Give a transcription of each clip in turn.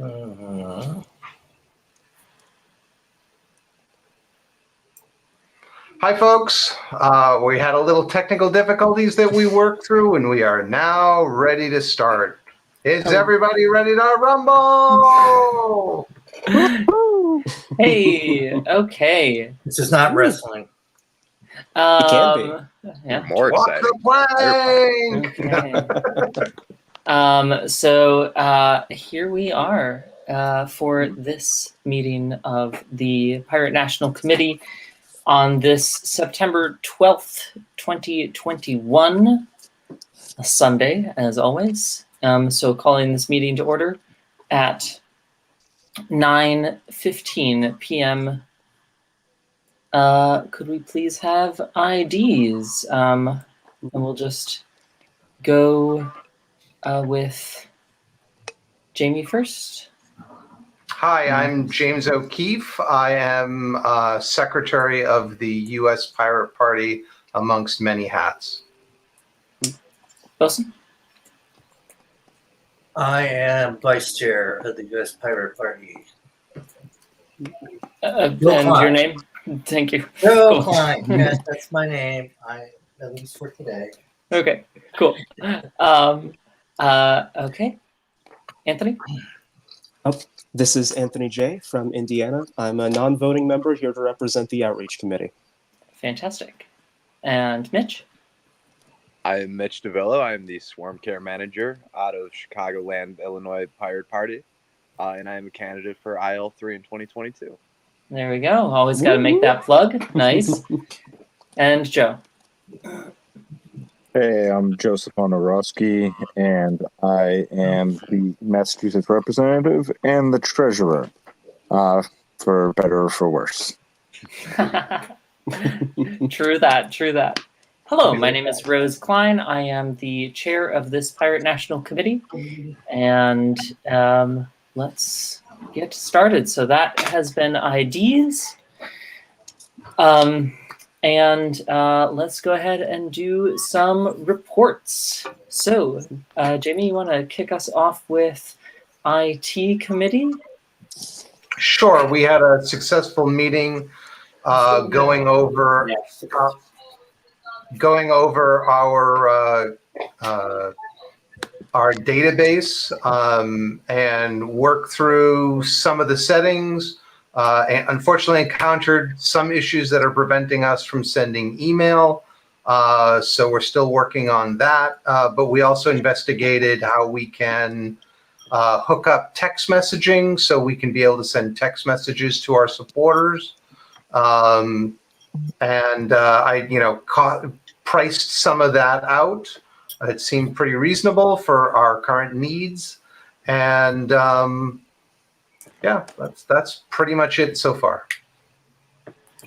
Hi, folks. We had a little technical difficulties that we worked through, and we are now ready to start. Is everybody ready to rumble? Hey, okay. This is not wrestling. It can be. Yeah. More Walk exciting. the plank! Okay. So here we are for this meeting of the Pirate National Committee on this September 12th, 2021, a Sunday, as always. So calling this meeting to order at 9:15 p.m. Could we please have IDs? And we'll just go with Jamie first. Hi, I'm James O'Keefe. I am Secretary of the U.S. Pirate Party, amongst many hats. Wilson? I am Vice Chair of the U.S. Pirate Party. And your name? Thank you. Joe Cool. Klein. Yes, that's my name. At least for today. Okay, cool. Okay. Anthony? This is Anthony J. from Indiana. I'm a non-voting member here to represent the Outreach Committee. Fantastic. And Mitch? I'm Mitch DeVillo. I'm the Swarm Care Manager out of Chicagoland, Illinois Pirate Party, and I am a candidate for IL3 in 2022. There we go. Always got to make that plug. Nice. And Joe? Hey, I'm Joseph Honorowski, and I am the Massachusetts representative and the treasurer, for better or for worse. True that. Hello, my name is Rose Klein. I am the chair of this Pirate National Committee, and let's get started. So that has been IDs. And let's go ahead and do some reports. So, Jamie, you want to kick us off with IT committee? Sure. We had a successful meeting going over our database and work through some of the settings. And unfortunately encountered some issues that are preventing us from sending email. So we're still working on that. But we also investigated how we can hook up text messaging so we can be able to send text messages to our supporters. I priced some of that out. It seemed pretty reasonable for our current needs. And yeah, that's pretty much it so far.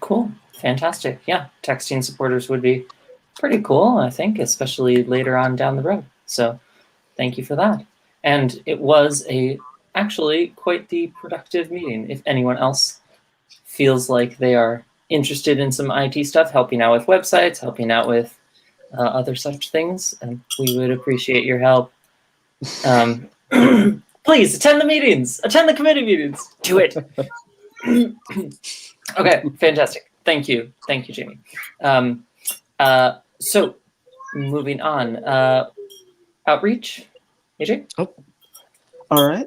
Cool. Fantastic. Yeah, texting supporters would be pretty cool, I think, especially later on down the road. So thank you for that. And it was actually quite the productive meeting. If anyone else feels like they are interested in some IT stuff, helping out with websites, helping out with other such things, and we would appreciate your help. Please attend the meetings, attend the committee meetings, do it. Okay, fantastic. Thank you, Jamie. So moving on, outreach, AJ? All right.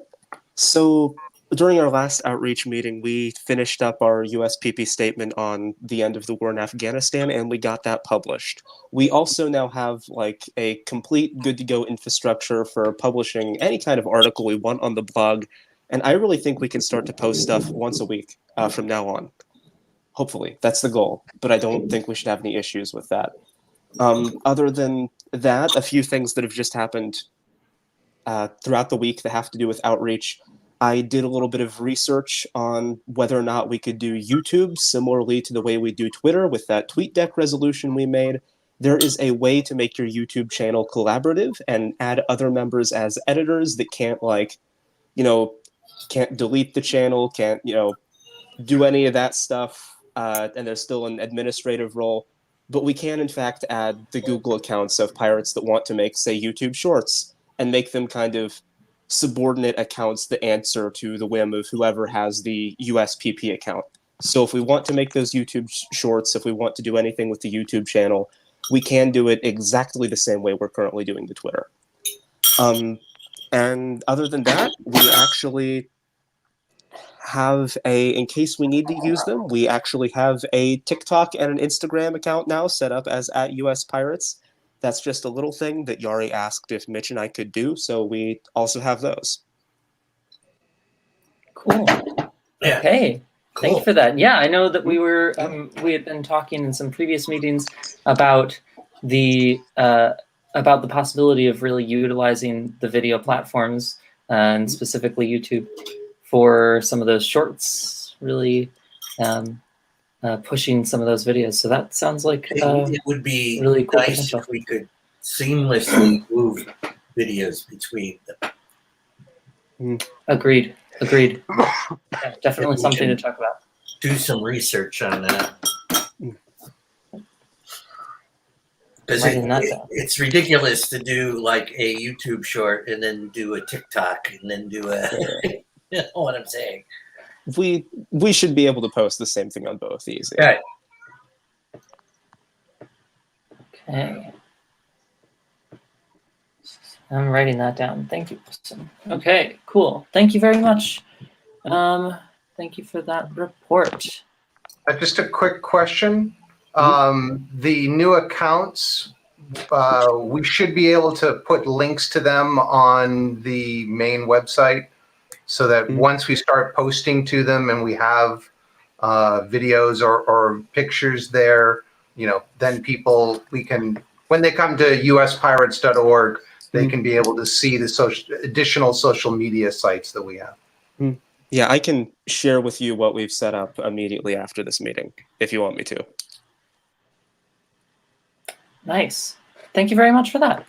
So during our last outreach meeting, we finished up our USPP statement on the end of the war in Afghanistan, and we got that published. We also now have like a complete good-to-go infrastructure for publishing any kind of article we want on the blog, and I really think we can start to post stuff once a week from now on. Hopefully, that's the goal, but I don't think we should have any issues with that. Other than that, a few things that have just happened throughout the week that have to do with outreach. I did a little bit of research on whether or not we could do YouTube similarly to the way we do Twitter with that TweetDeck resolution we made. There is a way to make your YouTube channel collaborative and add other members as editors that can't can't delete the channel, can't, do any of that stuff, and there's still an administrative role. But we can, in fact, add the Google accounts of pirates that want to make, say, YouTube shorts and make them kind of subordinate accounts the answer to the whim of whoever has the USPP account. So if we want to make those YouTube shorts, if we want to do anything with the YouTube channel, we can do it exactly the same way we're currently doing the Twitter. And other than that, we actually have in case we need to use them, we actually have a TikTok and an Instagram account now set up as @USPirates. That's just a little thing that Yari asked if Mitch and I could do, so we also have those. Cool. Yeah. Okay. Thank you Cool. for that. Yeah, I know that we were we had been talking in some previous meetings about the possibility of really utilizing the video platforms and specifically YouTube for some of those shorts, really pushing some of those videos. So that sounds like It would be really cool nice potential. if we could seamlessly move videos between them. Agreed. Yeah, definitely we something to can- talk about. Do some research on that. Because Writing that down. it's ridiculous to do like a YouTube short and then do a TikTok and then do a. You know what I'm saying? We should be able to post the same thing on both easy. Right. Okay. I'm writing that down. Thank you. Okay, cool. Thank you very much. Thank you for that report. Just a quick question. The new accounts, we should be able to put links to them on the main website so that once we start posting to them and we have videos or pictures there, then we can, when they come to uspirates.org, they can be able to see the additional social media sites that we have. Yeah, I can share with you what we've set up immediately after this meeting, if you want me to. Nice. Thank you very much for that.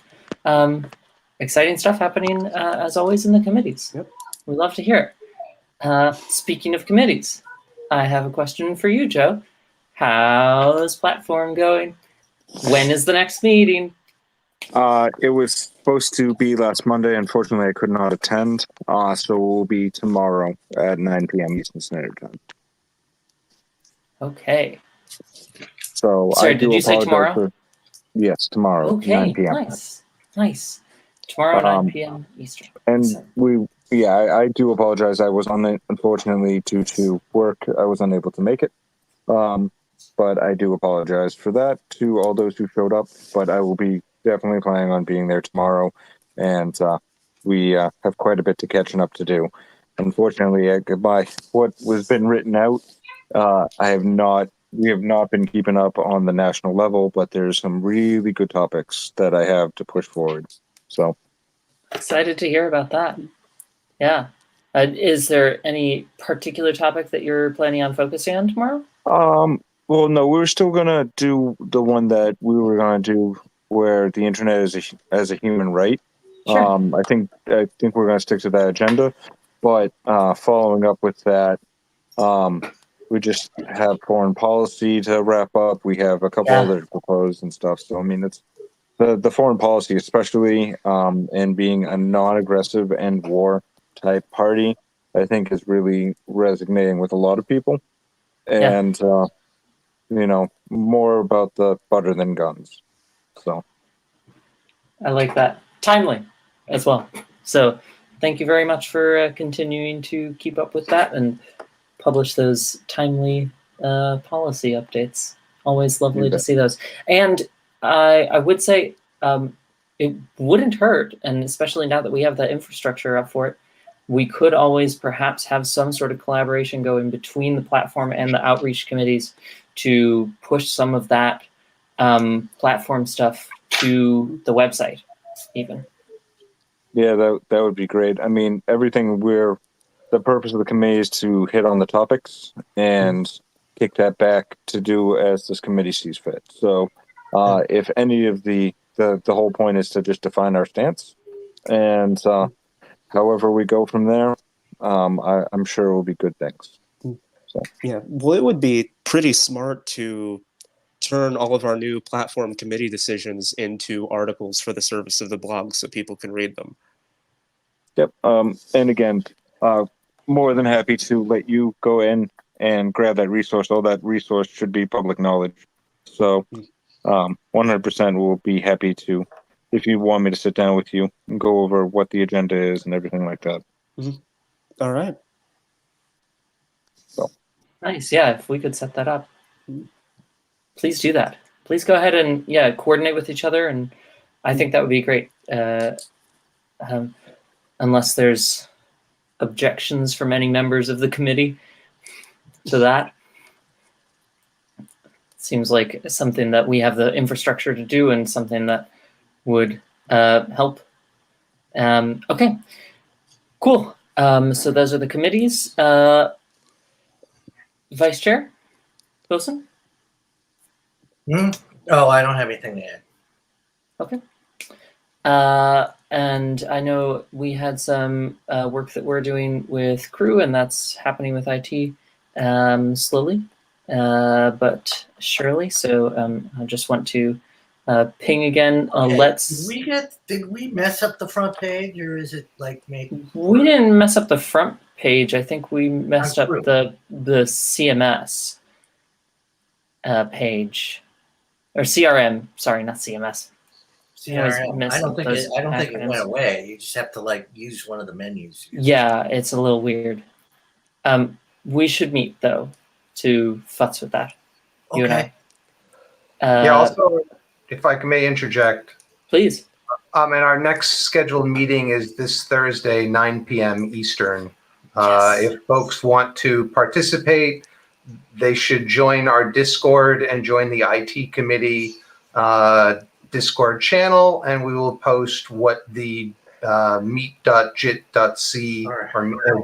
Exciting stuff happening, as always, in the committees. Yep. We love to hear it. Speaking of committees, I have a question for you, Joe. How's platform going? When is the next meeting? It was supposed to be last Monday. Unfortunately, I could not attend. So it will be tomorrow at 9 p.m. Eastern Standard Time. Okay. So Sorry, I do did you say apologize tomorrow? Yes, tomorrow, Okay, 9 p.m. nice. Tomorrow, 9 p.m. Eastern. And So- I do apologize. I was on it, unfortunately, due to work. I was unable to make it. But I do apologize for that to all those who showed up. But I will be definitely planning on being there tomorrow. And we have quite a bit to catching up to do. Unfortunately, by what was been written out, we have not been keeping up on the national level, but there's some really good topics that I have to push forward. So Excited to hear about that. Yeah. Is there any particular topic that you're planning on focusing on tomorrow? well, no, we were still gonna do the one that we were gonna do where the internet is as a human right. Sure. I think we're gonna stick to that agenda, but following up with that, we just have foreign policy to wrap up. We have a couple other proposed and stuff. So I mean, it's the foreign policy, especially and being a non-aggressive and war type party, I think is really resonating with a lot of people. And more about the butter than guns. So I like that. Timely as well. So thank you very much for continuing to keep up with that and publish those timely policy updates. Always lovely to see those. And I would say it wouldn't hurt, and especially now that we have the infrastructure up for it, we could always perhaps have some sort of collaboration going between the platform and the outreach committees to push some of that platform stuff to the website even. Yeah, that would be great. I mean, the purpose of the committee is to hit on the topics and kick that back to do as this committee sees fit. So if any of the whole point is to just define our stance, and however we go from there, I'm sure it will be good things. So. Yeah, well, it would be pretty smart to turn all of our new platform committee decisions into articles for the service of the blog so people can read them. Yep. And again, more than happy to let you go in and grab that resource. All that resource should be public knowledge. So, 100% will be happy to, if you want me to sit down with you and go over what the agenda is and everything like that. All right. Nice. Yeah, if we could set that up, please do that. Please go ahead and coordinate with each other, and I think that would be great. Unless there's objections from any members of the committee to that. Seems like something that we have the infrastructure to do and something that would help. Okay, cool. So those are the committees. Vice Chair Wilson? Oh, I don't have anything to add. Okay. And I know we had some work that we're doing with crew, and that's happening with IT slowly, but surely. So I just want to ping again. Okay. Did we mess up the front page, or is it like maybe? We didn't mess up the front page. I think we messed up the CMS page, or CRM. Sorry, not CMS. CRM. I don't think it went away. You just have to like use one of the menus. Yeah, it's a little weird. We should meet though to futz with that. You and I. Also, if I may interject, Please. and our next scheduled meeting is this Thursday, 9 p.m. Eastern. Yes. If folks want to participate, they should join our Discord and join the IT committee Discord channel, and we will post what the meet.jit.c or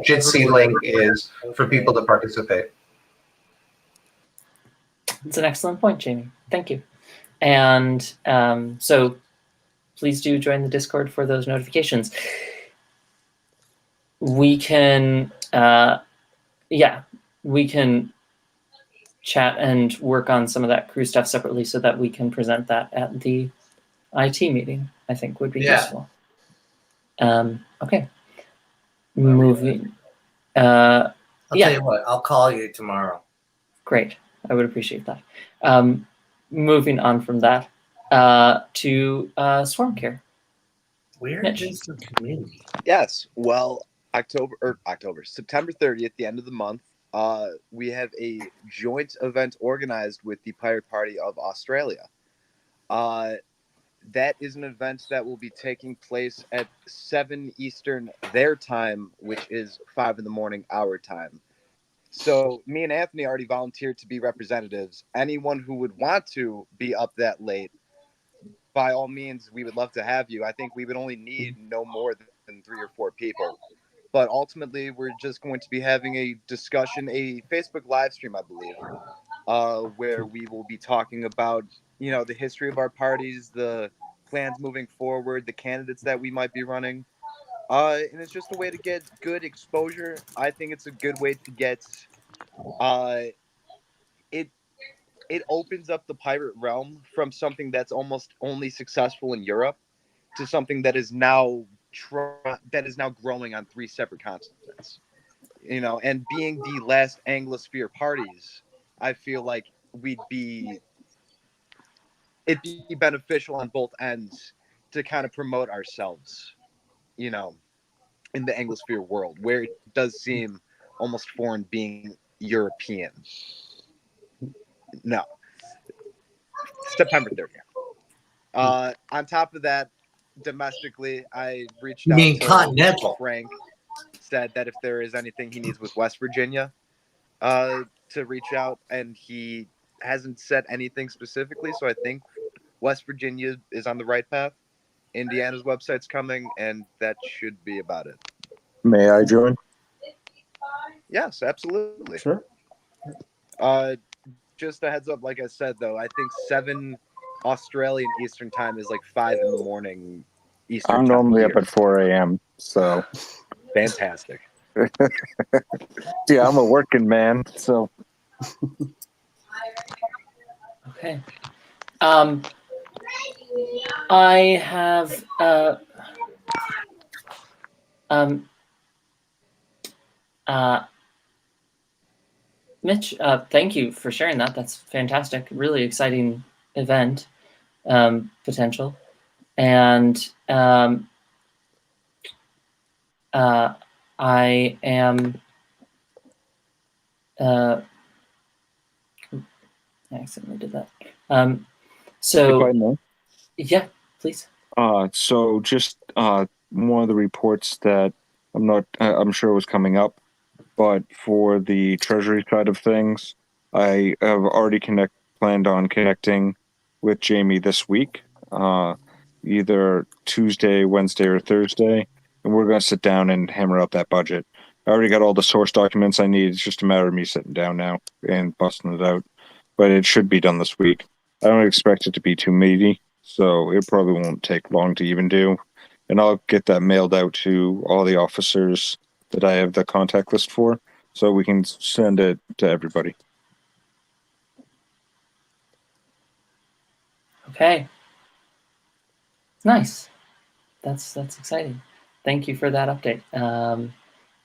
jitc link is for people to participate. It's an excellent point, Jamie. Thank you. And so please do join the Discord for those notifications. We can, we can chat and work on some of that crew stuff separately so that we can present that at the IT meeting, I think would be useful. Okay. Moving. I'll tell you what, I'll call you tomorrow. Great. I would appreciate that. Moving on from that to Swarm Care. Where is the committee? Yes. Well, September 30th, the end of the month, we have a joint event organized with the Pirate Party of Australia. That is an event that will be taking place at 7 Eastern their time, which is 5 in the morning our time. So me and Anthony already volunteered to be representatives. Anyone who would want to be up that late, by all means, we would love to have you. I think we would only need no more than 3 or 4 people. But ultimately, we're just going to be having a discussion, a Facebook live stream, I believe, where we will be talking about, the history of our parties, the plans moving forward, the candidates that we might be running. And it's just a way to get good exposure. I think it's a good way to get it opens up the pirate realm from something that's almost only successful in Europe to something that is now growing on 3 separate continents. And being the last Anglosphere parties, I feel like it'd be beneficial on both ends to kind of promote ourselves, in the Anglosphere world, where it does seem almost foreign being European. No. September 30th. On top of that, domestically, I reached out to Continental. Frank, said that if there is anything he needs with West Virginia, to reach out, and he hasn't said anything specifically, so I think West Virginia is on the right path. Indiana's website's coming, and that should be about it. May I join? Yes, absolutely. Sure. Just a heads up, like I said, though, I think 7 Australian Eastern time is like 5 in the morning Eastern time. I'm normally up at 4 a.m., so. Fantastic. Yeah, I'm a working man, so. Okay. I have Mitch, thank you for sharing that. That's fantastic. Really exciting event potential. And I am. I accidentally did that. If So I may. yeah, please. So just one of the reports that I'm sure was coming up, but for the Treasury side of things, I have already planned on connecting with Jamie this week, either Tuesday, Wednesday, or Thursday, and we're going to sit down and hammer out that budget. I already got all the source documents I need. It's just a matter of me sitting down now and busting it out, but it should be done this week. I don't expect it to be too meaty, so it probably won't take long to even do. And I'll get that mailed out to all the officers that I have the contact list for, so we can send it to everybody. Okay. Nice. That's exciting. Thank you for that update.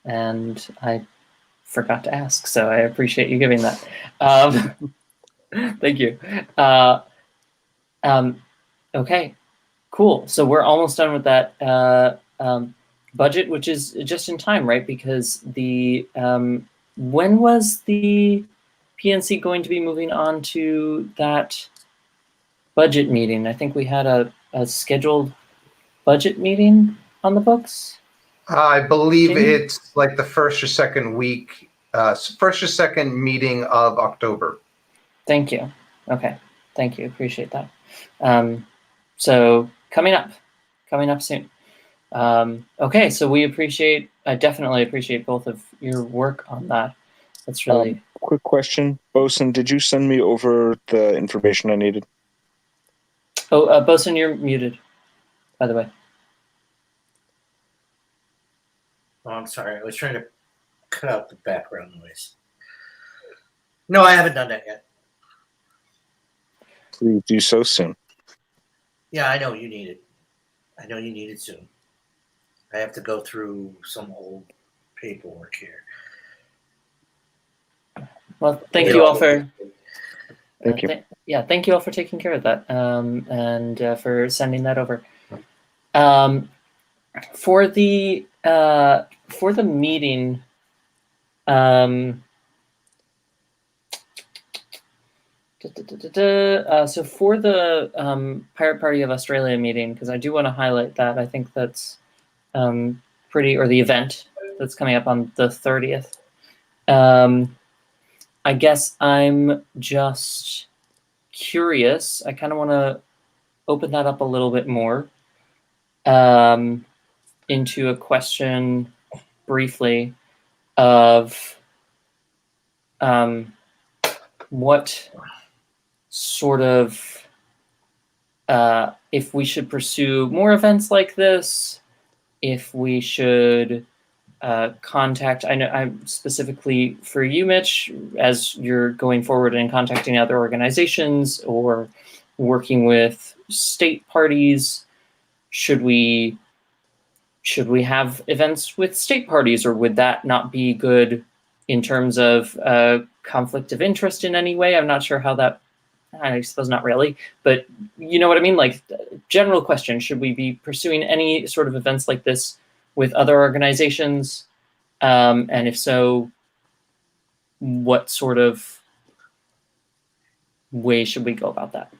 And I forgot to ask, so I appreciate you giving that. Thank you. Okay, cool. So we're almost done with that budget, which is just in time, right? Because the when was the PNC going to be moving on to that budget meeting? I think we had a scheduled budget meeting on the books. I believe Jamie? it's like the first or second meeting of October. Thank you. Okay, thank you. Appreciate that. So coming up soon. Okay, so I definitely appreciate both of your work on that. That's really Quick question, Bosun, did you send me over the information I needed? Oh, Bosun, you're muted, by the way. Oh, I'm sorry. I was trying to cut out the background noise. No, I haven't done that yet. Please do so soon. Yeah, I know you need it. I know you need it soon. I have to go through some old paperwork here. Well, thank you all for Thank you. thank you all for taking care of that and for sending that over. For the meeting, so for the Pirate Party of Australia meeting, because I do want to highlight that, I think that's or the event that's coming up on the 30th. I guess I'm just curious. I kind of want to open that up a little bit more into a question briefly of what sort of if we should pursue more events like this, if we should contact, I know I'm specifically for you, Mitch, as you're going forward and contacting other organizations or working with state parties, should we have events with state parties, or would that not be good in terms of conflict of interest in any way? I'm not sure how that, I suppose not really, but you know what I mean? Like, general question, should we be pursuing any sort of events like this with other organizations? And if so, what sort of way should we go about that?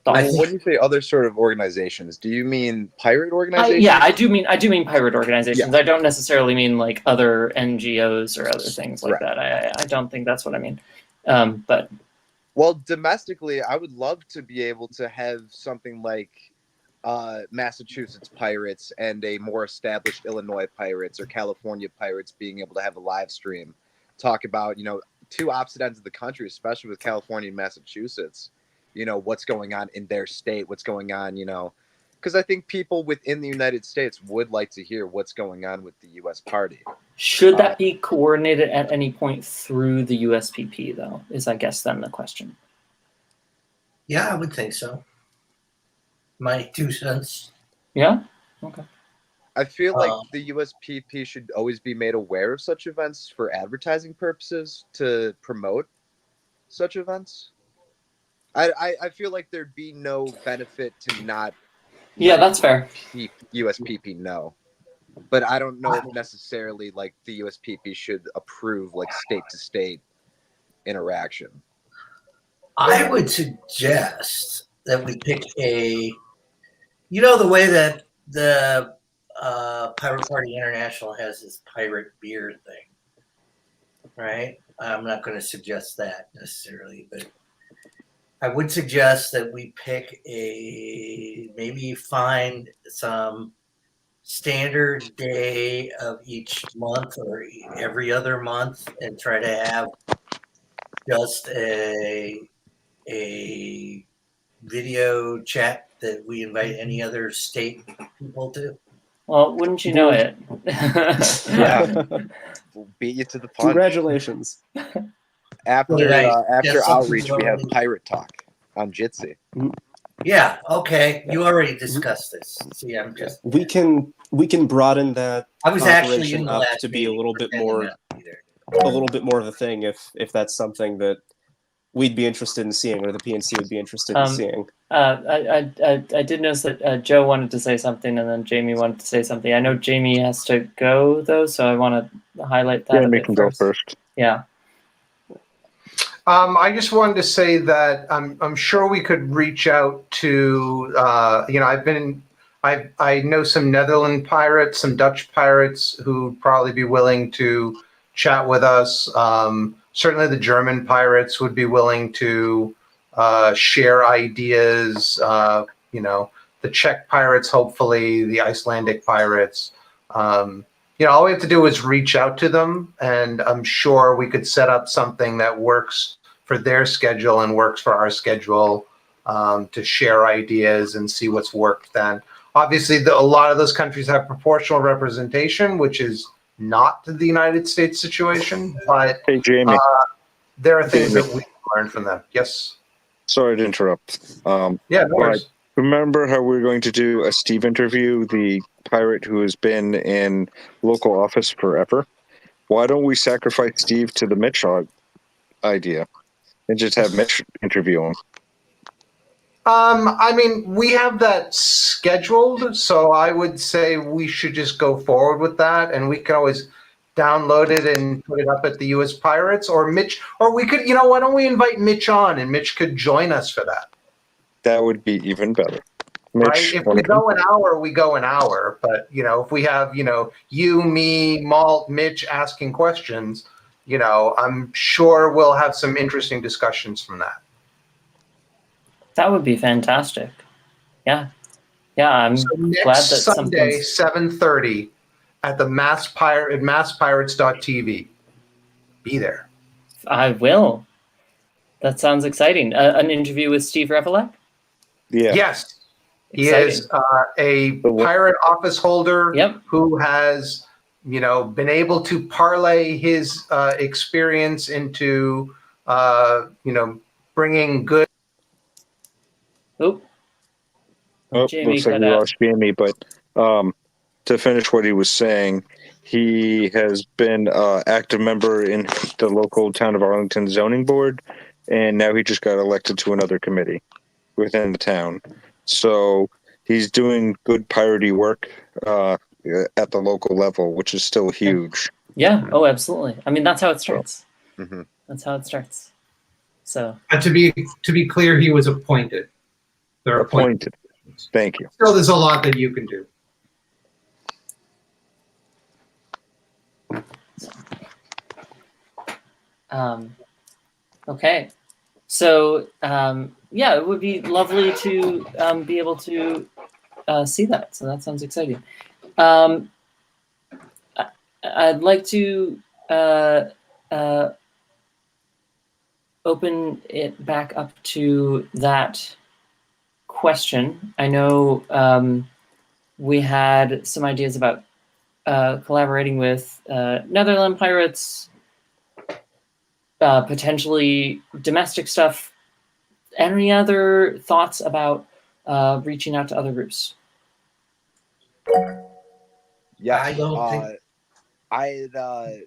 Well, when you say other sort of organizations, do you mean pirate organizations? Yeah, I do mean pirate organizations. Yeah. I don't necessarily mean like other NGOs or other things like Right. that. I don't think that's what I mean. But Well, domestically, I would love to be able to have something like Massachusetts Pirates and a more established Illinois Pirates or California Pirates being able to have a live stream, talk about, two opposite ends of the country, especially with California and Massachusetts, what's going on in their state, what's going on, because I think people within the United States would like to hear what's going on with the U.S. party. should that be coordinated at any point through the USPP, though, is I guess then the question. Yeah, I would think so. My 2 cents. Yeah? Okay. I feel like Um, the USPP should always be made aware of such events for advertising purposes to promote such events. I feel like there'd be no benefit to not Yeah, letting that's fair. USPP know. But I don't know if necessarily like the USPP should approve like state to state interaction. I would suggest that we pick the way that the Pirate Party International has this pirate beer thing, right? I'm not going to suggest that necessarily, but I would suggest that we pick maybe find some standard day of each month or every other month and try to have just a video chat that we invite any other state people to. Well, wouldn't you know it? Yeah. We'll beat you to the punch. Congratulations. After That's something outreach, we have pirate talk on Jitsi. Yeah. Okay. You already discussed this. See, I'm just. We can broaden that I was actually operation in the up last to be a meeting little bit pretending more not to be there. of a thing if that's something that we'd be interested in seeing, or the PNC would be interested in seeing. I did notice that Joe wanted to say something, and then Jamie wanted to say something. I know Jamie has to go though, so I want to highlight that. Jamie can go first. Yeah. I just wanted to say that I'm sure we could reach out to I know some Netherlands pirates, some Dutch pirates who'd probably be willing to chat with us. Certainly the German pirates would be willing to share ideas. The Czech pirates, hopefully the Icelandic pirates. All we have to do is reach out to them, and I'm sure we could set up something that works for their schedule and works for our schedule, to share ideas and see what's worked then. Obviously, a lot of those countries have proportional representation, which is not the United States situation, but Hey, Jamie. there are things that we can learn from them. Yes? Sorry to interrupt. Yeah, no worries. Remember how we were going to do a Steve interview, the pirate who has been in local office forever? Why don't we sacrifice Steve to the Mitch idea and just have Mitch interview him? We have that scheduled, so I would say we should just go forward with that, and we can always download it and put it up at the US Pirates, or Mitch, or we could, why don't we invite Mitch on and Mitch could join us for that? That would be even better. Mitch, right? If we go an hour, we go an hour. But, if we have, you, me, Malt, Mitch asking questions, I'm sure we'll have some interesting discussions from that. That would be fantastic. Yeah. Yeah, I'm So glad next that Sunday, 7:30 at the masspirates.tv. Be there. I will. That sounds exciting. An interview with Steve Revelek? Yeah. Yes. He Exciting. is a pirate office holder who has, been able to parlay his experience into, bringing good. Oop. Jamie looks like cut we out. lost Jamie, but to finish what he was saying, he has been an active member in the local town of Arlington zoning board, and now he just got elected to another committee within the town. So he's doing good piratey work at the local level, which is still huge. Yeah. Oh, absolutely. I mean, that's how it starts. Mm-hmm. That's how it starts. So. To be clear, he was appointed. They're appointed. Thank you. So there's a lot that you can do. Okay. So, yeah, it would be lovely to be able to see that. So that sounds exciting. I'd like to open it back up to that question. I know we had some ideas about collaborating with Netherlands pirates, potentially domestic stuff. Any other thoughts about reaching out to other groups? Yes. I don't think. I had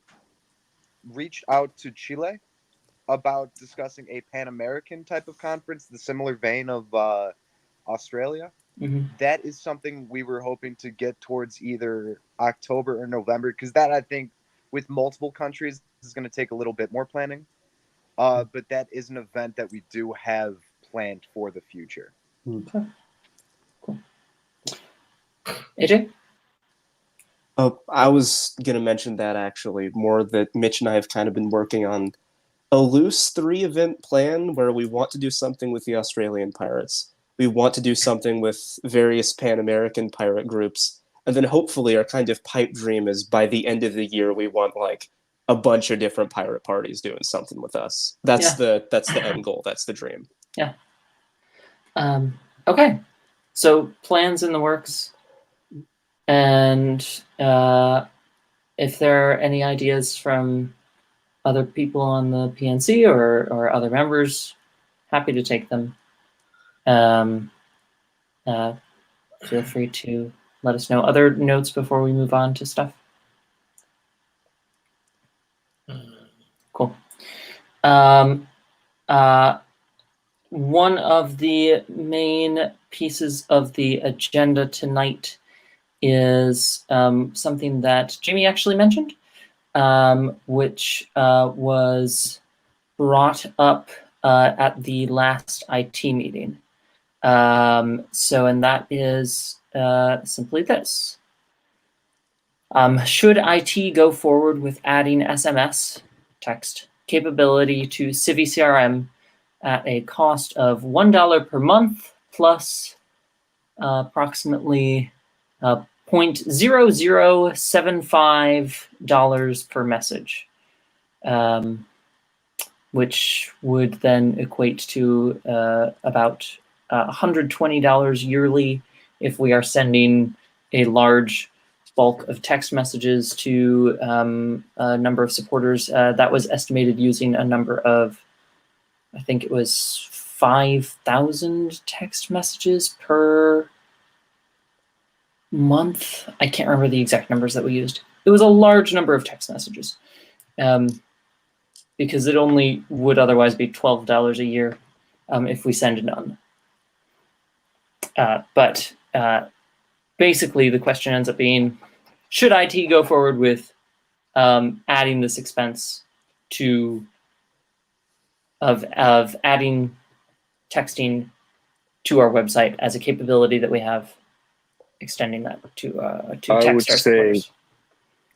reached out to Chile about discussing a Pan American type of conference, the similar vein of Australia. Hmm. That is something we were hoping to get towards either October or November, because that, I think, with multiple countries, is going to take a little bit more planning. But that is an event that we do have planned for the future. AJ? Oh, I was going to mention that actually, more that Mitch and I have kind of been working on a loose 3-event plan where we want to do something with the Australian pirates. We want to do something with various Pan American pirate groups. And then hopefully our kind of pipe dream is by the end of the year, we want like a bunch of different pirate parties doing something with us. That's the end goal. That's the dream. Yeah. Okay. So plans in the works. And if there are any ideas from other people on the PNC or other members, happy to take them. Feel free to let us know. Other notes before we move on to stuff? Cool. One of the main pieces of the agenda tonight is something that Jamie actually mentioned, which was brought up at the last IT meeting. And that is simply this. Should IT go forward with adding SMS text capability to Civi CRM at a cost of $1 per month plus approximately $0.0075 per message, which would then equate to about $120 yearly if we are sending a large bulk of text messages to a number of supporters. That was estimated using a number of, I think it was 5,000 text messages per month. I can't remember the exact numbers that we used. It was a large number of text messages because it only would otherwise be $12 a year if we send none. But basically, the question ends up being, should IT go forward with adding this expense of adding texting to our website as a capability that we have, extending that to text our supporters?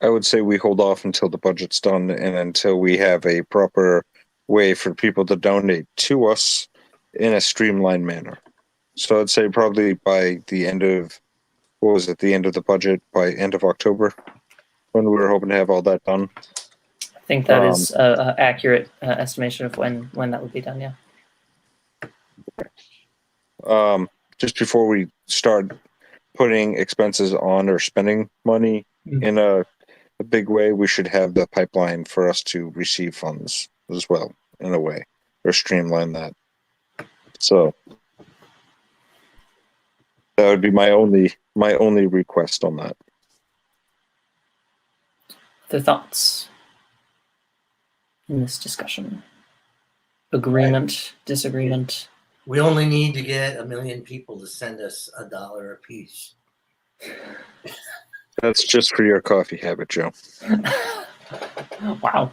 I would say we hold off until the budget's done and until we have a proper way for people to donate to us in a streamlined manner. So I'd say probably by the end of, the end of the budget, by end of October, when we were hoping to have all that done. I think that is an accurate estimation of when that would be done, yeah. Just before we start putting expenses on or spending money in a big way, we should have the pipeline for us to receive funds as well, in a way, or streamline that. So that would be my only request on that. Other thoughts in this discussion? Agreement, disagreement? We only need to get 1 million people to send us $1 a piece. That's just for your coffee habit, Joe. Wow.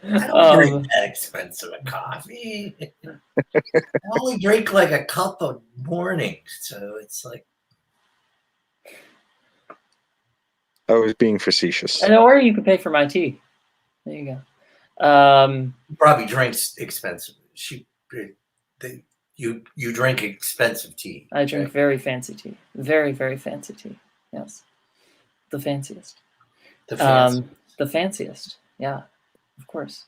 I don't drink that expensive a coffee. I only drink like a cup a morning, so it's like. I was being facetious. Or you could pay for my tea. There you go. Probably drinks expensive. You drink expensive tea. I drink very fancy tea. Very, very fancy tea. Yes. The fanciest. The fanciest. The fanciest. Yeah, of course.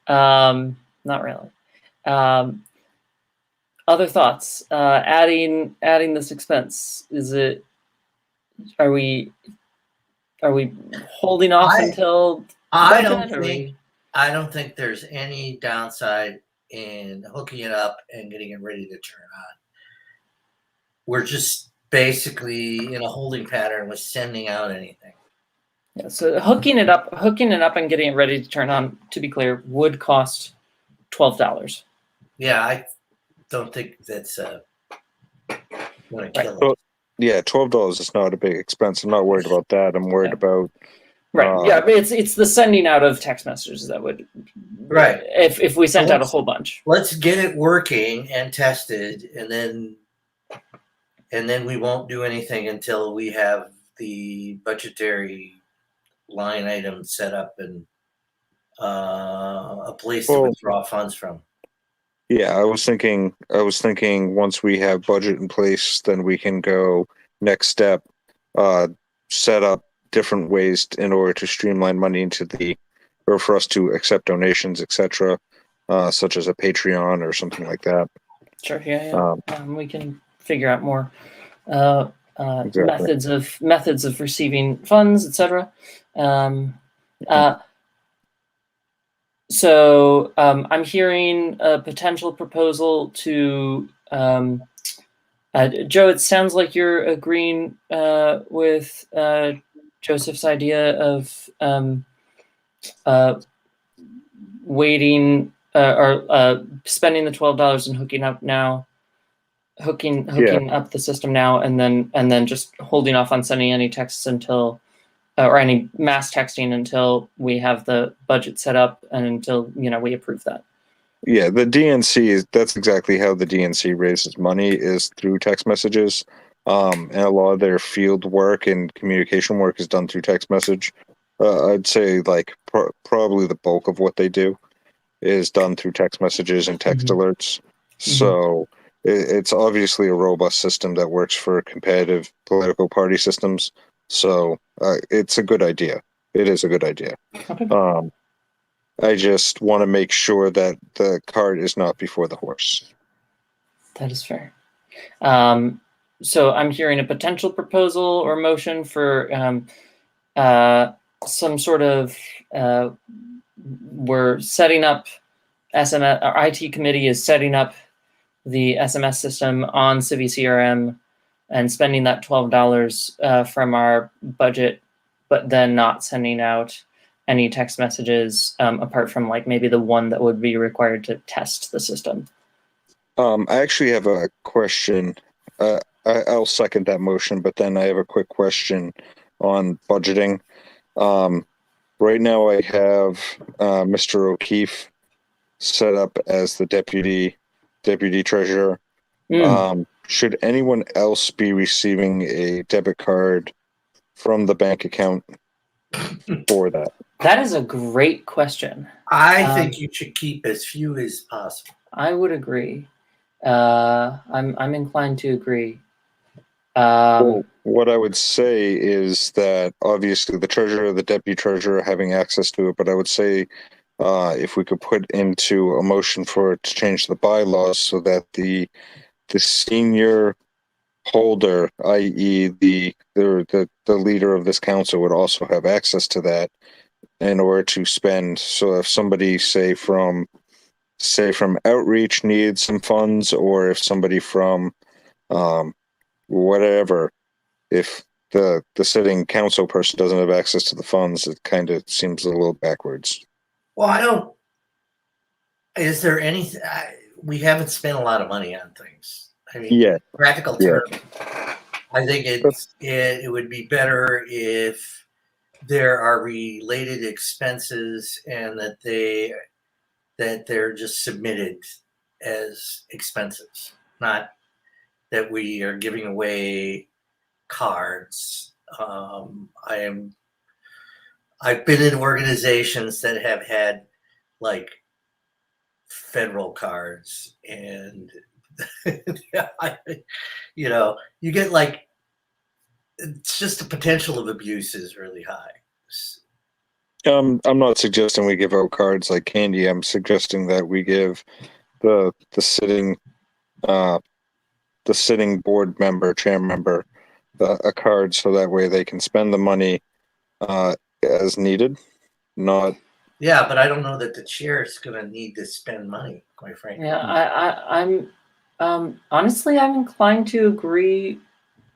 Not really. Other thoughts? Adding this expense. Are we holding off until I budget, don't think there's any downside in hooking it up and getting it ready to turn on. We're just basically in a holding pattern with sending out anything. Yeah, so hooking it up and getting it ready to turn on, to be clear, would cost $12. Yeah, I don't think that's going to kill Well, it. yeah, $12 is not a big expense. I'm not worried about that. I'm worried Yeah. about Right. Yeah, it's the sending out of text messages that would, Right. If we sent out a whole bunch. Let's get it working and tested, and then we won't do anything until we have the budgetary line item set up and a place to Well, withdraw funds from. yeah, I was thinking once we have budget in place, then we can go next step, set up different ways in order to streamline money into or for us to accept donations, etc., such as a Patreon or something like that. Sure. Yeah. We can figure out more Exactly. methods of receiving funds, etc. So I'm hearing a potential proposal to Joe. It sounds like you're agreeing with Joseph's idea of waiting or spending the $12 and hooking up up the system now, and then just holding off on sending any texts until or any mass texting until we have the budget set up and until we approve that. Yeah, the DNC that's exactly how the DNC raises money, is through text messages. And a lot of their field work and communication work is done through text message. I'd say like probably the bulk of what they do is done through text messages and text alerts. So it's obviously a robust system that works for competitive political party systems. So it's a good idea. It is a good idea. Okay. I just want to make sure that the cart is not before the horse. That is fair. So I'm hearing a potential proposal or motion for some sort of we're setting up SMS. Our IT committee is setting up the SMS system on CiviCRM and spending that $12 from our budget, but then not sending out any text messages apart from like maybe the one that would be required to test the system. I actually have a question. I'll second that motion, but then I have a quick question on budgeting. Right now I have Mr. O'Keefe set up as the deputy treasurer. Should anyone else be receiving a debit card from the bank account for that? That is a great question. I think you should keep as few as possible. I would agree. I'm inclined to agree. Well, what I would say is that obviously the treasurer, the deputy treasurer, having access to it, but I would say if we could put into a motion for it to change the bylaws so that the senior holder, i.e. the leader of this council, would also have access to that in order to spend. So if somebody say from outreach needs some funds, or if somebody from whatever, if the sitting council person doesn't have access to the funds, it kind of seems a little backwards. Well, is there anything? We haven't spent a lot of money on things. I mean, Yeah. practical terms. I think it would be better if there are related expenses and that they're just submitted as expenses, not that we are giving away cards. I've been in organizations that have had like federal cards, and you get like, it's just the potential of abuse is really high. I'm not suggesting we give out cards like candy. I'm suggesting that we give the sitting board member, chair member, a card, so that way they can spend the money as needed. Not. Yeah, but I don't know that the chair is going to need to spend money, quite frankly. Yeah, I'm honestly, I'm inclined to agree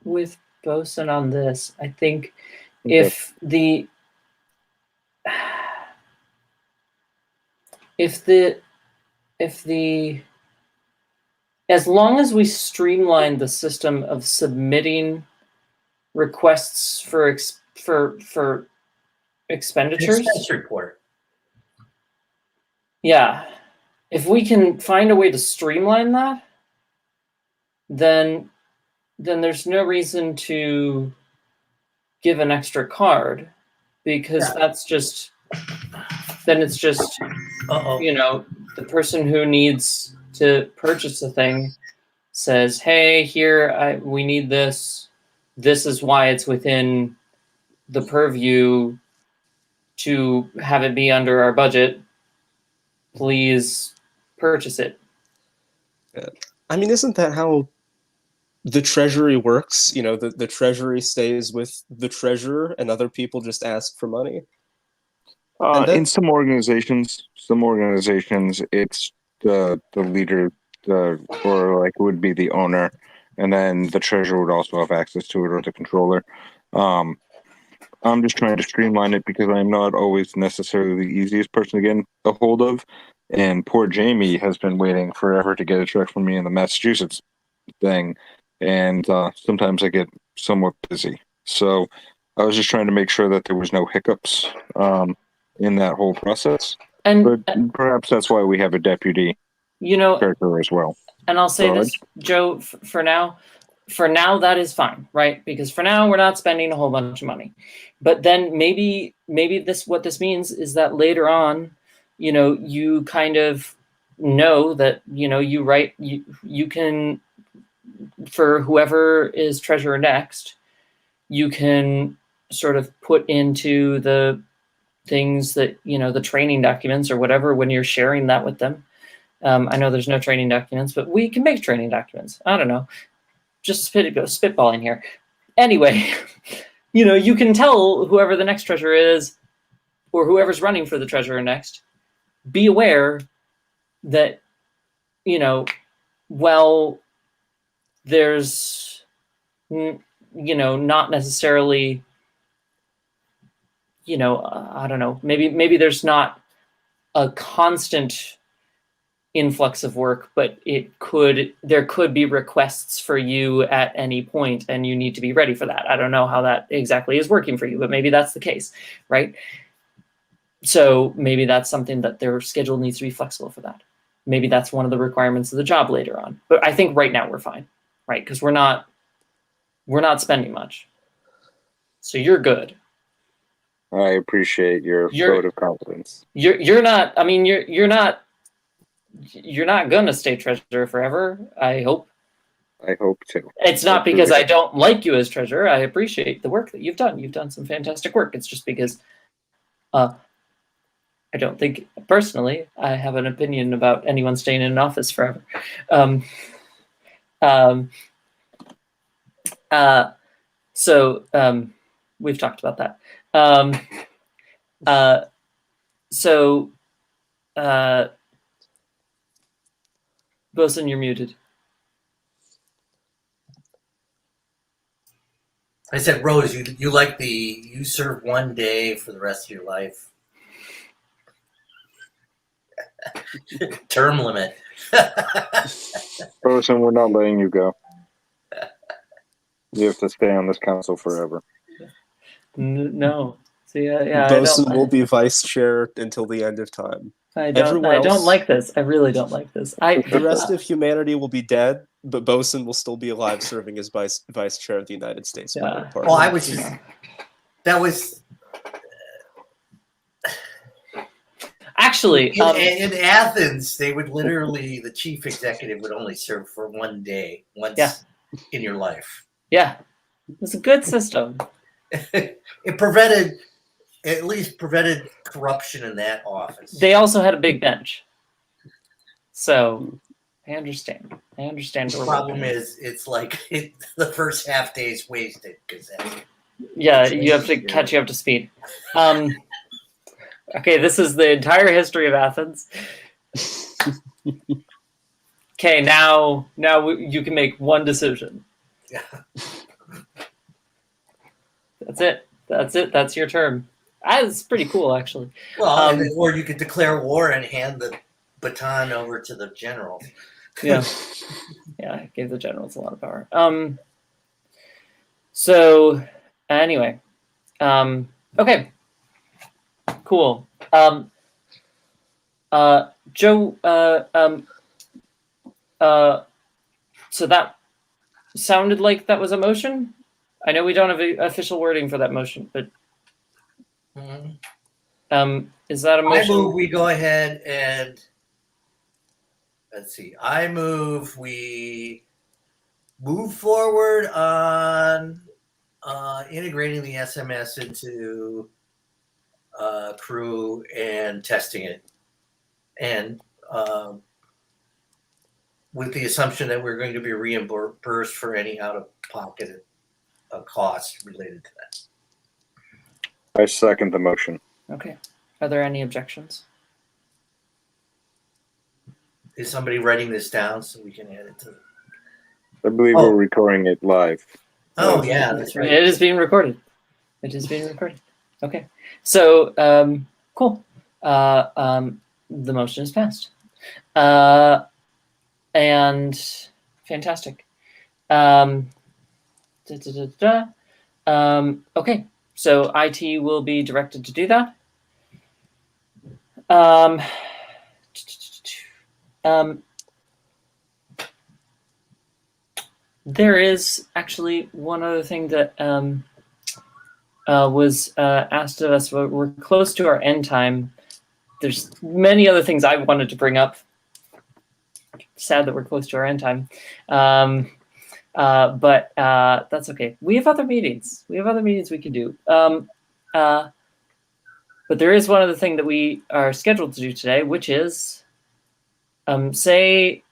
with Bosun on this. I think Okay. if the if the as long as we streamline the system of submitting requests for expenditures, Expense report. yeah, if we can find a way to streamline that, then there's no reason to give an extra card, because Yeah. that's just, then it's just, you know, the person who needs to purchase a thing says, hey, here, we need this. This is why it's within the purview to have it be under our budget. Please purchase it. I mean, isn't that how the Treasury works? You know, the Treasury stays with the treasurer, and other people just ask for money. And that- In some organizations, it's the leader, or like would be the owner, and then the treasurer would also have access to it, or the controller. I'm just trying to streamline it because I'm not always necessarily the easiest person to get a hold of, and poor Jamie has been waiting forever to get a check from me in the Massachusetts thing, and sometimes I get somewhat busy. So I was just trying to make sure that there was no hiccups in that whole process. And But perhaps that's why we have a deputy you know, treasurer as well. and I'll say Go this, Joe, for now, that is fine, right? Because for now, we're not spending a whole bunch of money. But then maybe what this means is that later on, you know, you kind of know that, you know, you can, for whoever is treasurer next, you can sort of put into the things that, you know, the training documents or whatever, when you're sharing that with them. I know there's no training documents, but we can make training documents. I don't know. Just spitballing here. Anyway, you know, you can tell whoever the next treasurer is, or whoever's running for the treasurer next, be aware that, you know, well, there's, you know, not necessarily, you know, I don't know, maybe there's not a constant influx of work, but there could be requests for you at any point, and you need to be ready for that. I don't know how that exactly is working for you, but maybe that's the case, right? So maybe that's something that their schedule needs to be flexible for that. Maybe that's one of the requirements of the job later on. But I think right now we're fine, right? Because we're not spending much. So you're good. I appreciate your vote of confidence. You're not, I mean, you're not gonna stay treasurer forever, I hope. I hope to. It's not because I don't like you as treasurer. I appreciate the work that you've done. You've done some fantastic work. It's just because I don't think, personally, I have an opinion about anyone staying in an office forever. So we've talked about that. Bosun, you're muted. I said, Rose, you like you serve one day for the rest of your life. Term limit. Bosun, we're not letting you go. You have to stay on this council forever. No. See, yeah, Bosun will be vice chair until the end of time. I don't like this. I really don't like this. The rest of humanity will be dead, but Bosun will still be alive, serving as vice chair of the United States Parliament. Well, that was actually in Athens. They would literally, the chief executive would only serve for one day, once in your life. Yeah, it's a good system. It at least prevented corruption in that office. They also had a big bench, so I understand. The problem is, it's like the first half day is wasted because you have to catch you up to speed. Okay, this is the entire history of Athens. Okay, now you can make one decision. Yeah. That's it. That's it. That's your term. That's pretty cool, actually. Well, or you could declare war and hand the baton over to the general. Yeah. Yeah, it gave the generals a lot of power. So anyway, okay, cool. Joe, so that sounded like that was a motion. I know we don't have official wording for that motion, but is that a motion? I move we go ahead and let's see. I move we move forward on integrating the SMS into Crew and testing it, and with the assumption that we're going to be reimbursed for any out-of-pocket costs related to that. I second the motion. Okay. Are there any objections? Is somebody writing this down so we can add it to? I believe we're recording it live. Oh yeah, that's right. It is being recorded. It is being recorded. Okay. So cool. The motion is passed. And fantastic. Okay. So IT will be directed to do that. There is actually one other thing that was asked of us. We're close to our end time. There's many other things I wanted to bring up. Sad that we're close to our end time. But that's okay. We have other meetings. We can do. But there is one other thing that we are scheduled to do today, which is say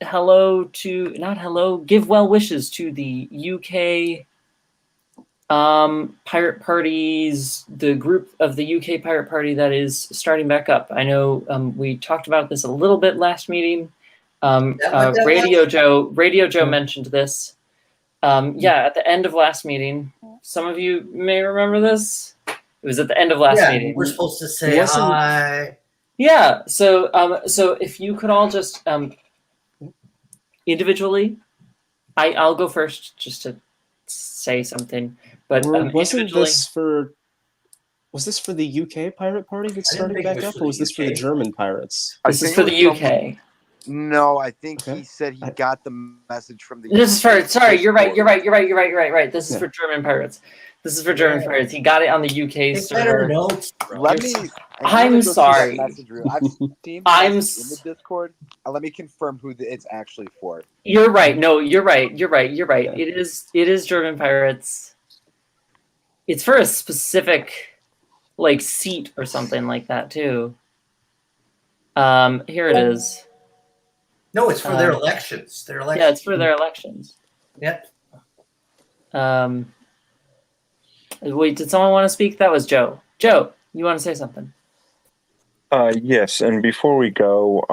hello to, not hello, give well wishes to the UK pirate parties, the group of the UK pirate party that is starting back up. I know we talked about this a little bit last meeting. Radio Joe mentioned this. Yeah, at the end of last meeting, some of you may remember this. It was at the end of last meeting. We're supposed to say hi. Yeah. So if you could all just individually, I'll go first just to say something. But wasn't this for? Was this for the UK pirate party that's starting back up, or was this for the German pirates? This is for the UK. No, I think he said he got the message from the. This is for. Sorry, you're right. This is for German pirates. This is for German pirates. He got it on the UK server. Let me. I'm sorry. I've seen I'm in the Discord. Let me confirm who it's actually for. You're right. No, you're right. It is German pirates. It's for a specific, like, seat or something like that too. Here it is. No, it's for their elections. Yeah, it's for their elections. Yep. Wait, did someone want to speak? That was Joe. Joe, you want to say something? Yes, and before we go,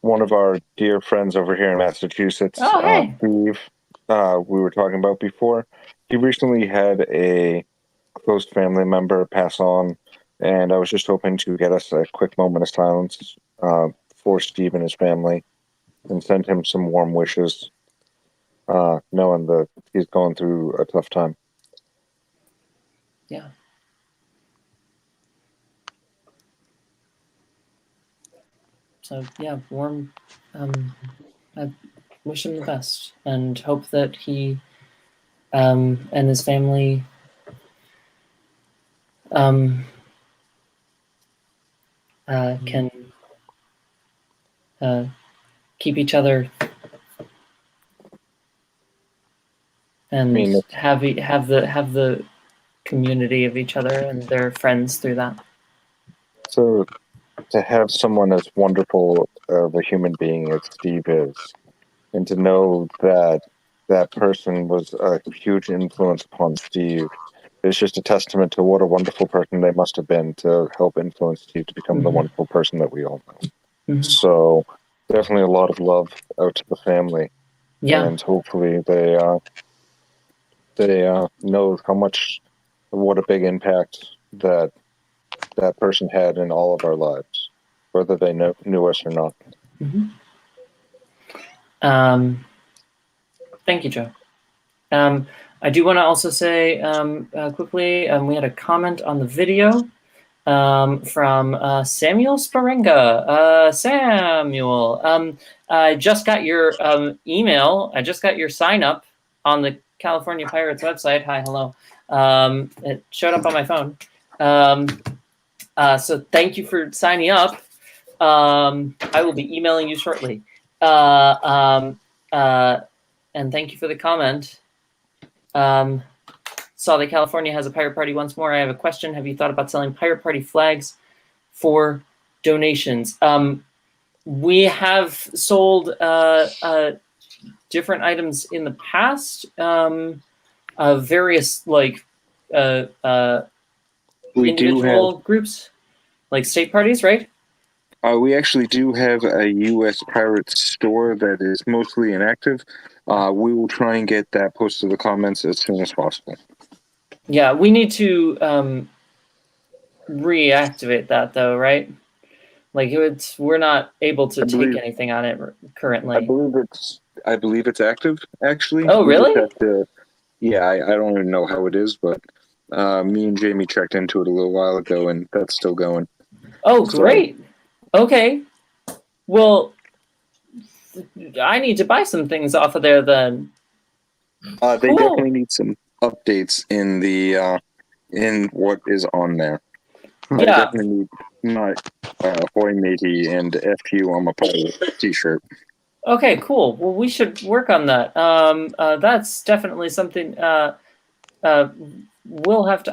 one of our dear friends over here in Massachusetts, hey. Steve, we were talking about before, he recently had a close family member pass on, and I was just hoping to get us a quick moment of silence for Steve and his family and send him some warm wishes, knowing that he's going through a tough time. Yeah. So yeah, warm. I wish him the best and hope that he and his family can keep each other and have the community of each other and their friends through that. So to have someone as wonderful of a human being as Steve is, and to know that that person was a huge influence upon Steve, it's just a testament to what a wonderful person they must have been to help influence Steve to become the wonderful person that we all know. So definitely a lot of love out to the family. Yeah. And hopefully they know how much what a big impact that person had in all of our lives, whether they knew us or not. Mm-hmm. Thank you, Joe. I do want to also say quickly, we had a comment on the video from Samuel Sparenga. Samuel, I just got your email. I just got your sign up on the California Pirates website. Hi, hello. It showed up on my phone. So thank you for signing up. I will be emailing you shortly. And thank you for the comment. Saw that California has a pirate party once more. I have a question. Have you thought about selling pirate party flags for donations? We have sold different items in the past of various like individual groups, like state parties, right? We actually do have a U.S. Pirates store that is mostly inactive. We will try and get that posted to the comments as soon as possible. Yeah, we need to reactivate that though, right? Like we're not able to take anything on it currently. I believe it's active, actually. Oh, really? Yeah, I don't even know how it is, but me and Jamie checked into it a little while ago, and that's still going. Oh, great. Okay. Well, I need to buy some things off of there then. They definitely need some updates in the in what is on there. Yeah. I definitely need my Hoy Matey and FU on my t-shirt. Okay, cool. Well, we should work on that. That's definitely something I'll have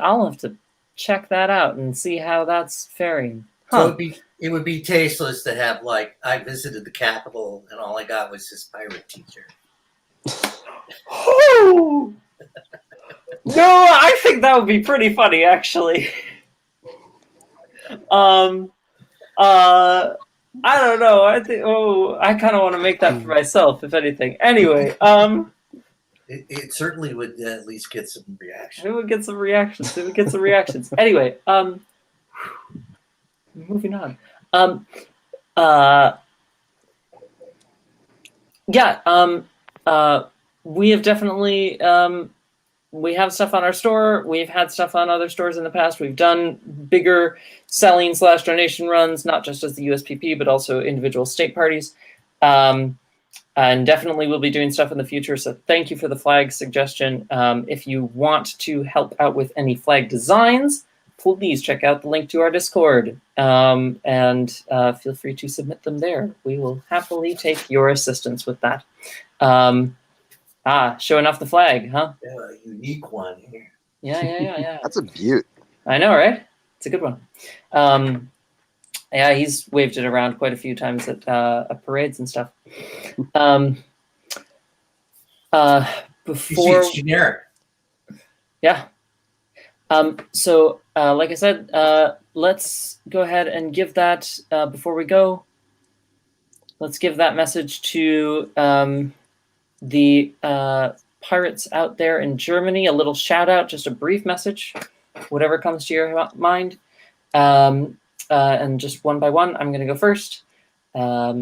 to check that out and see how that's faring. Huh. So it would be tasteless to have like I visited the Capitol and all I got was this pirate t-shirt. Oh! No, I think that would be pretty funny, actually. I don't know. I think. Oh, I kind of want to make that for myself, if anything. Anyway, it certainly would at least get some reaction. It would get some reactions. Anyway, moving on. We have definitely we have stuff on our store. We've had stuff on other stores in the past. We've done bigger selling / donation runs, not just as the USPP, but also individual state parties. And definitely we'll be doing stuff in the future. So thank you for the flag suggestion. If you want to help out with any flag designs, please check out the link to our Discord and feel free to submit them there. We will happily take your assistance with that. Showing off the flag, huh? Yeah, a unique one here. Yeah. That's a beaut. I know, right? It's a good one. Yeah, he's waved it around quite a few times at parades and stuff. Before It's generic. Yeah. So, like I said, let's go ahead and give that, before we go, let's give that message to the pirates out there in Germany, a little shout out, just a brief message, whatever comes to your mind. And just one by one, I'm going to go first. Yeah.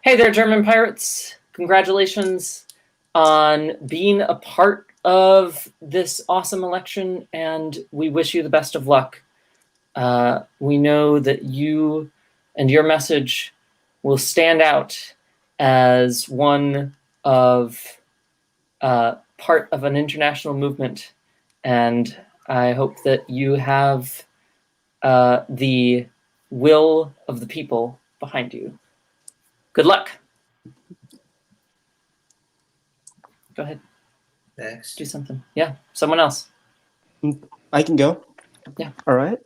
Hey there, German pirates. Congratulations on being a part of this awesome election, and we wish you the best of luck. We know that you and your message will stand out as one of part of an international movement, and I hope that you have the will of the people behind you. Good luck. Go ahead. Next. Do something. Yeah, someone else. I can go. Yeah. All right.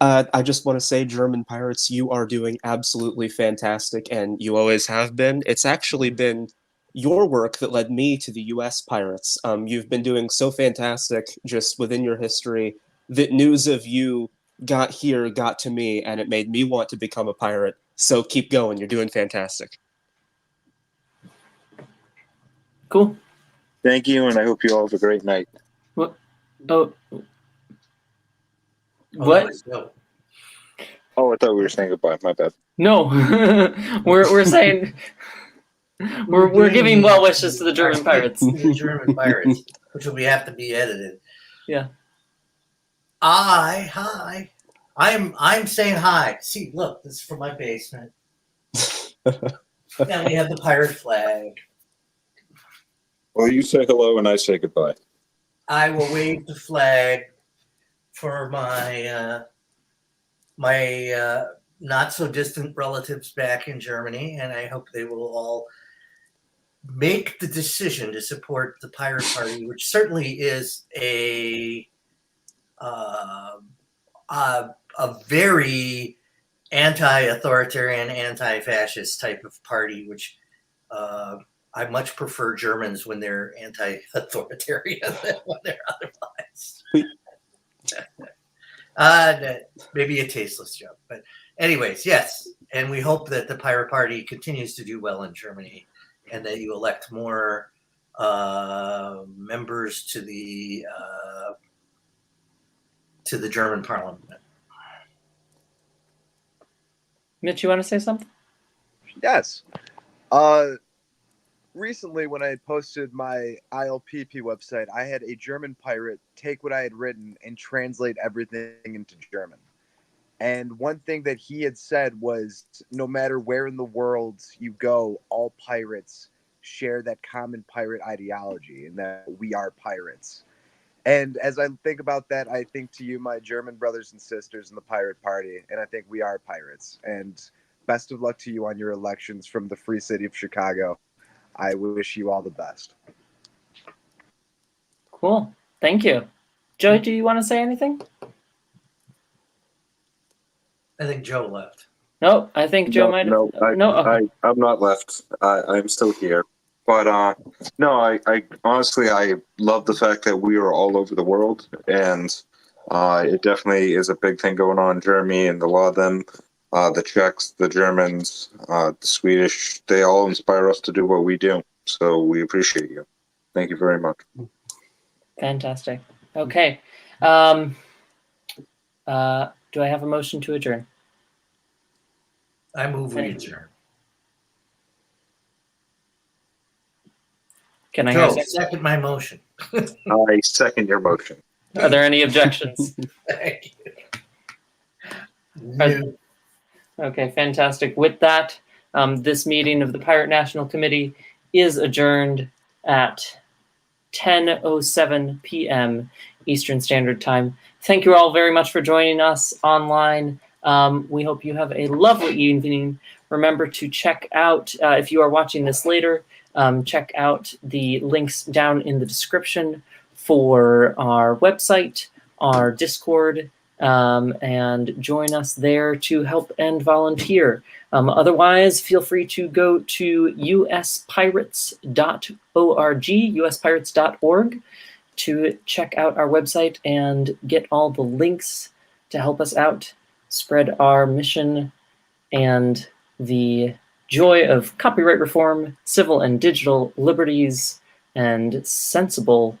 I just want to say, German pirates, you are doing absolutely fantastic, and you always have been. It's actually been your work that led me to the U.S. pirates. You've been doing so fantastic just within your history that news of you got to me, and it made me want to become a pirate. So keep going. You're doing fantastic. Cool. Thank you, and I hope you all have a great night. Oh, Oh, what? that was dope. Oh, I thought we were saying goodbye. My bad. No, we're saying we're giving well wishes to the German pirates. To the German pirates, which will have to be edited. Yeah. Hi. I'm saying hi. See, look, this is from my basement. Now we have the pirate flag. Well, you say hello, and I say goodbye. I will wave the flag for my not so distant relatives back in Germany, and I hope they will all make the decision to support the Pirate Party, which certainly is a very anti-authoritarian, anti-fascist type of party, which I much prefer Germans when they're anti-authoritarian than when they're otherwise. Maybe a tasteless joke, but anyways, yes. And we hope that the Pirate Party continues to do well in Germany, and that you elect more members to the German Parliament. Mitch, you want to say something? Yes. Recently, when I posted my ILPP website, I had a German pirate take what I had written and translate everything into German. And one thing that he had said was, no matter where in the world you go, all pirates share that common pirate ideology, and that we are pirates. And as I think about that, I think to you, my German brothers and sisters in the Pirate Party, and I think we are pirates. And best of luck to you on your elections from the free city of Chicago. I wish you all the best. Cool. Thank you. Joey, do you want to say anything? I think Joe left. No, I think Joe might have. I'm not left. I'm still here. But no, I honestly, I love the fact that we are all over the world, and it definitely is a big thing going on in Germany, and a lot of them, the Czechs, the Germans, the Swedish, they all inspire us to do what we do. So we appreciate you. Thank you very much. Fantastic. Okay. Do I have a motion to adjourn? I move we adjourn. Can I hear Joe, a second my motion. I second your motion. Are there any objections? Thank you. Okay, fantastic. With that, this meeting of the Pirate National Committee is adjourned at 10:07 p.m. Eastern Standard Time. Thank you all very much for joining us online. We hope you have a lovely evening. Remember to check out, if you are watching this later, check out the links down in the description for our website, our Discord, and join us there to help and volunteer. Otherwise, feel free to go to uspirates.org, uspirates.org, to check out our website and get all the links to help us out, spread our mission and the joy of copyright reform, civil and digital liberties, and sensible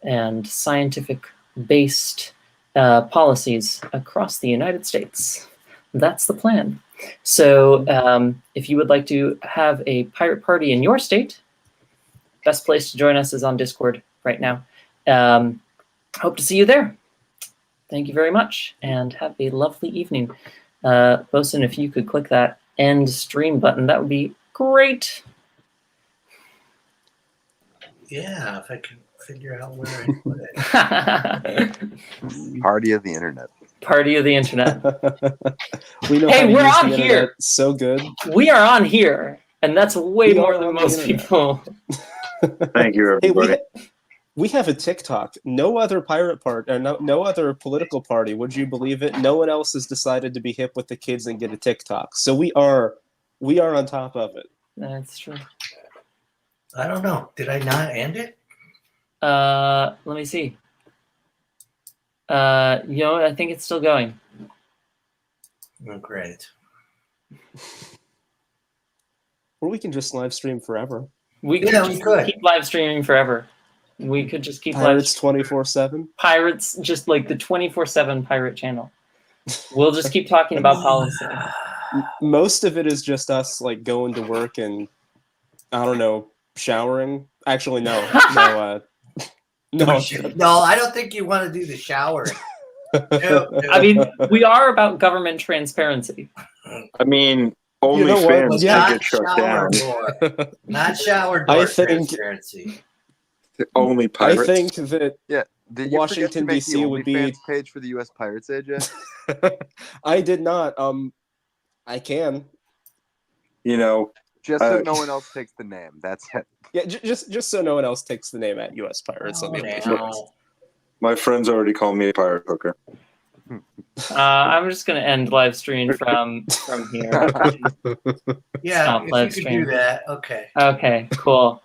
and scientific-based policies across the United States. That's the plan. So if you would like to have a pirate party in your state, best place to join us is on Discord right now. Hope to see you there. Thank you very much, and have a lovely evening. Bosun, if you could click that end stream button, that would be great. Yeah, if I can figure out where I put it. Party of the internet. Party of the internet. We know Hey, how to we're use on the here. internet so good. We are on here, and that's way We more are than on the most internet. people. Thank you, Hey, everybody. we have a TikTok. No other pirate part, or no other political party. Would you believe it? No one else has decided to be hip with the kids and get a TikTok. So we are on top of it. That's true. I don't know. Did I not end it? Let me see. I think it's still going. Oh, great. Or we can just live stream forever. We could Yeah, we just could. keep live streaming forever. We could just keep Pirates live 24/7. Pirates, just like the 24/7 pirate channel. We'll just keep talking about policy. Most of it is just us like going to work and I don't know, showering. Actually, no, no, no. No, I don't think you want to do the shower. I mean, we are about government transparency. I mean, You know what? OnlyFans Yeah. can get shut down. Door. Not shower door I think- transparency. Only I pirates. think that Yeah. Did you Washington, forget to make DC the would be- OnlyFans page for the U.S. Pirates, AJ? I did not. I can. You know, Just so no one else takes the name. That's it. Yeah, just so no one else takes the name at U.S. Pirates on the OnlyFans. No. my friends already call me a pirate hooker. I'm just gonna end live stream from Yeah, Stop live if you could stream. do that, okay. Okay, cool.